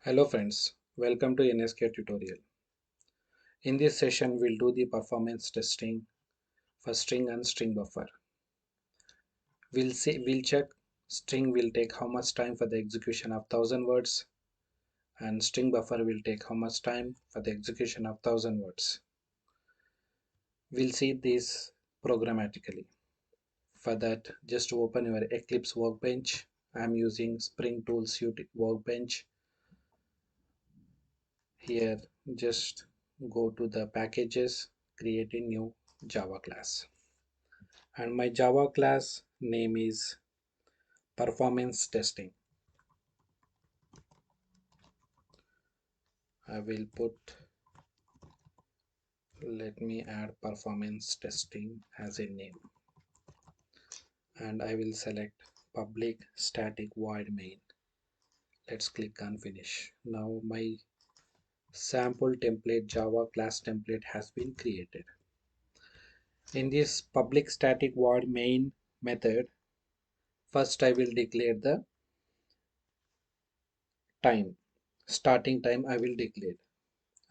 Hello friends, welcome to NSK tutorial. In this session, we'll do the performance testing for string and string buffer. We'll check string will take how much time for the execution of 1000 words and string buffer will take how much time for the execution of 1000 words. We'll see this programmatically. For that, just open your Eclipse workbench. I'm using Spring Tool Suite workbench. Here, just go to the packages, create a new Java class. And my Java class name is performance testing. I will put, let me add performance testing as a name, and I will select public static void main. Let's click on finish. Now my sample template Java class template has been created. In this public static void main method, first I will declare the time, starting time I will declare,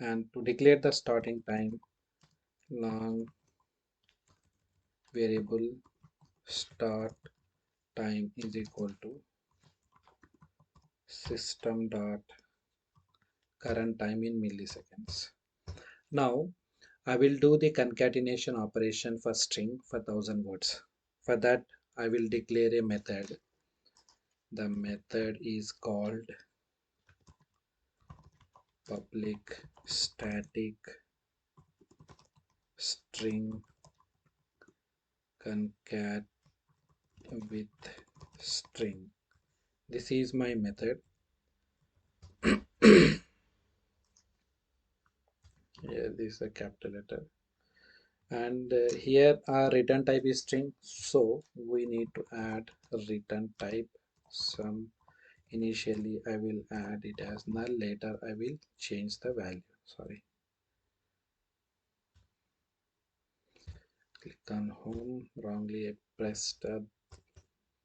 and to declare the starting time, long variable start time is equal to system dot current time in milliseconds. Now I will do the concatenation operation for string for 1000 words. For that I will declare a method. The method is called public static string concat with string. This is my method. Here this is a capital letter, and here our return type is string, so we need to add a return type. Some initially I will add it as null, later I will change the value. Sorry, click on home, wrongly I pressed the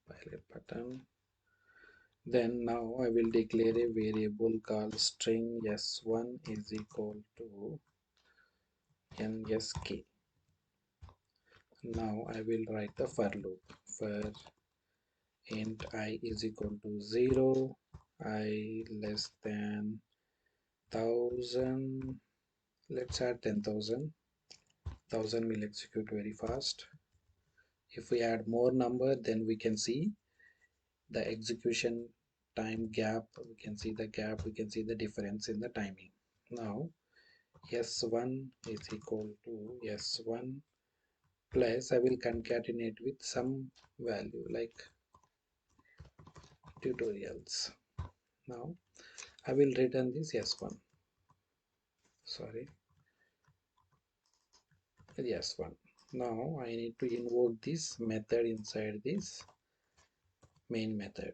pilot button. Then now I will declare a variable called string s1 is equal to NSK. Now I will write the for loop. For int I is equal to 0, I less than 1000. Let's add 10,000. 1000 will execute very fast. If we add more number, then we can see the execution time gap. We can see the gap, we can see the difference in the timing. Now s1 is equal to s1 plus I will concatenate with some value like tutorials. Now I will return this s1. Sorry, s1. Now I need to invoke this method inside this main method.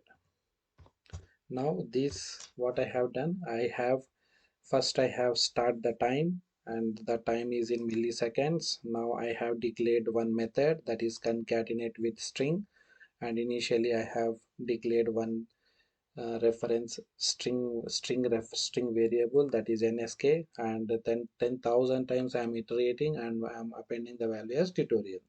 Now this what I have done, I have first I have start the time and the time is in milliseconds. Now I have declared one method that is concatenate with string, and initially I have declared one reference string variable that is NSK, and then 10,000 times I am iterating and I am appending the value as tutorial,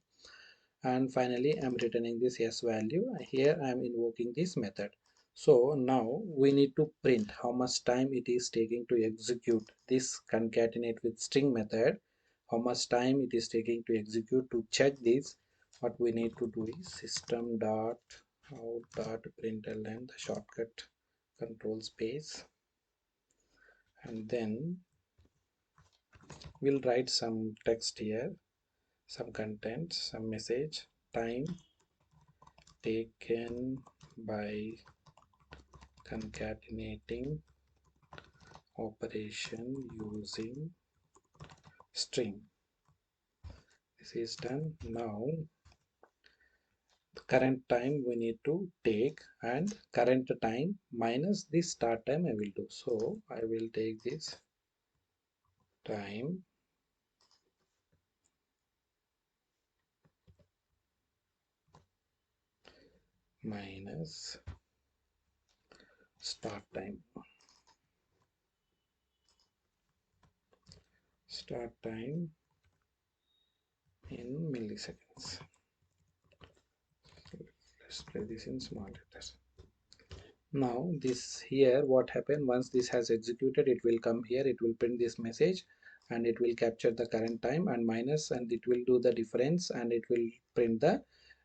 and finally I am returning this s value. Here I am invoking this method. So now we need to print how much time it is taking to execute this concatenate with string method, how much time it is taking to execute. To check this, what we need to do is system dot out dot println the shortcut control space, and then we'll write some text here, some content, some message. Time taken by concatenating operation using string. This is done. Now the current time we need to take, and current time minus the start time I will do. So I will take this time minus start time. start time in milliseconds. So let's play this in small letters. Now this here, what happened, once this has executed, it will come here, it will print this message, and it will capture the current time and minus, and it will do the difference, and it will print the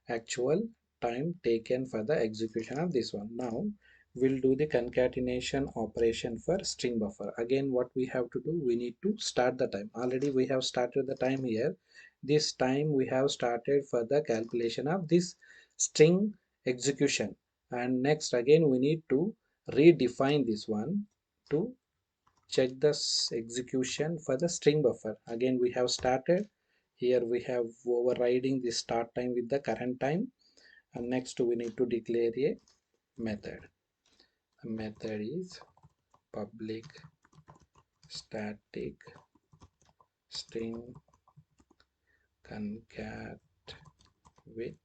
actual time taken for the execution of this one. Now we'll do the concatenation operation for string buffer. Again, what we have to do, we need to start the time. Already we have started the time here. This time we have started for the calculation of this string execution, and next again we need to redefine this one to check the execution for the string buffer. Again we have started here, we have overriding the start time with the current time, and next we need to declare a method. The method is public static string concat with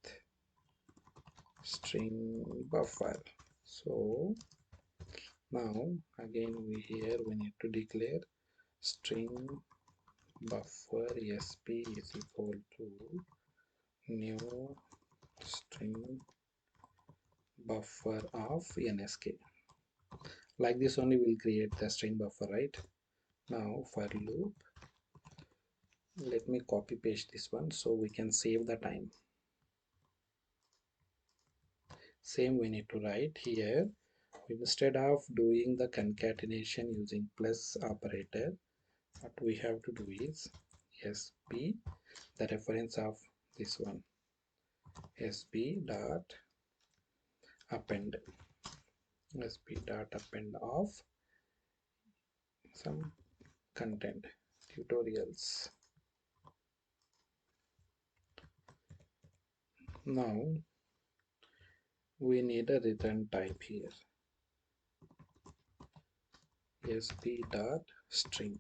string buffer. So now again we need to declare string buffer sp is equal to new string buffer of NSK. Like this only we'll create the string buffer, right? Now for loop, let me copy paste this one so we can save the time. Same we need to write here. Instead of doing the concatenation using plus operator, what we have to do is sp, the reference of this one, sp dot append, sp dot append of some content tutorials. Now we need a return type here, sp dot string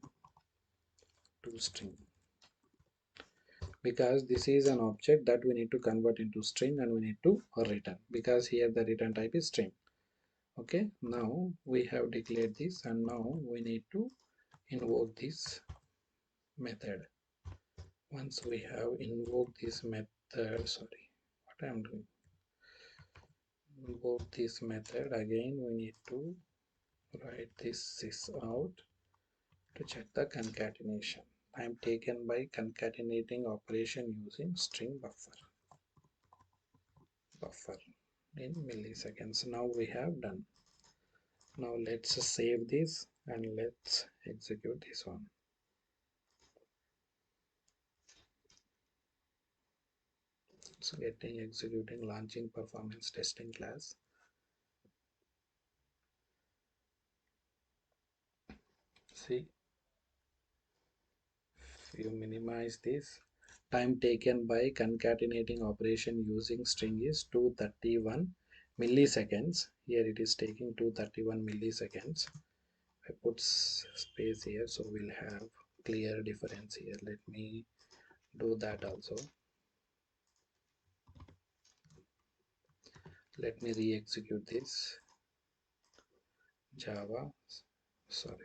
to string, because this is an object that we need to convert into string and we need to return, because here the return type is string. Okay, now we have declared this, and now we need to invoke this method. Once we have invoked this method, sorry, what I am doing, invoke this method, again we need to write this sys out to check the concatenation time taken by concatenating operation using string buffer in milliseconds. Now we have done. Now let's save this and let's execute this one. It's getting executing, launching performance testing class. See, if you minimize this, time taken by concatenating operation using string is 231 milliseconds. Here it is taking 231 milliseconds. I put space here so we'll have clear difference here. Let me do that also. Let me re-execute this Java. Sorry.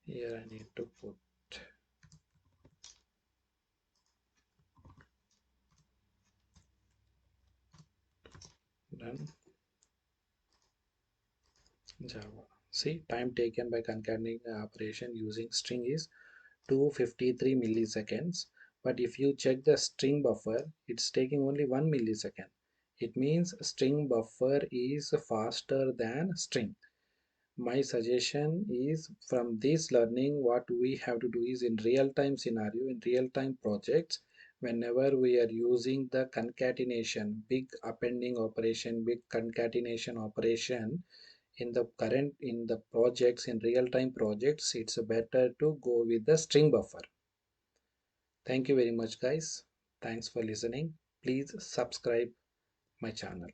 Here I need to put done Java. See, time taken by concatenating operation using string is 253 milliseconds, but if you check the string buffer, it's taking only 1 millisecond. It means string buffer is faster than string. My suggestion is, from this learning, what we have to do is, in real-time scenario, in real-time projects, whenever we are using the concatenation, big appending operation, big concatenation operation in the projects, in real-time projects, it's better to go with the string buffer. Thank you very much, guys. Thanks for listening. Please subscribe my channel.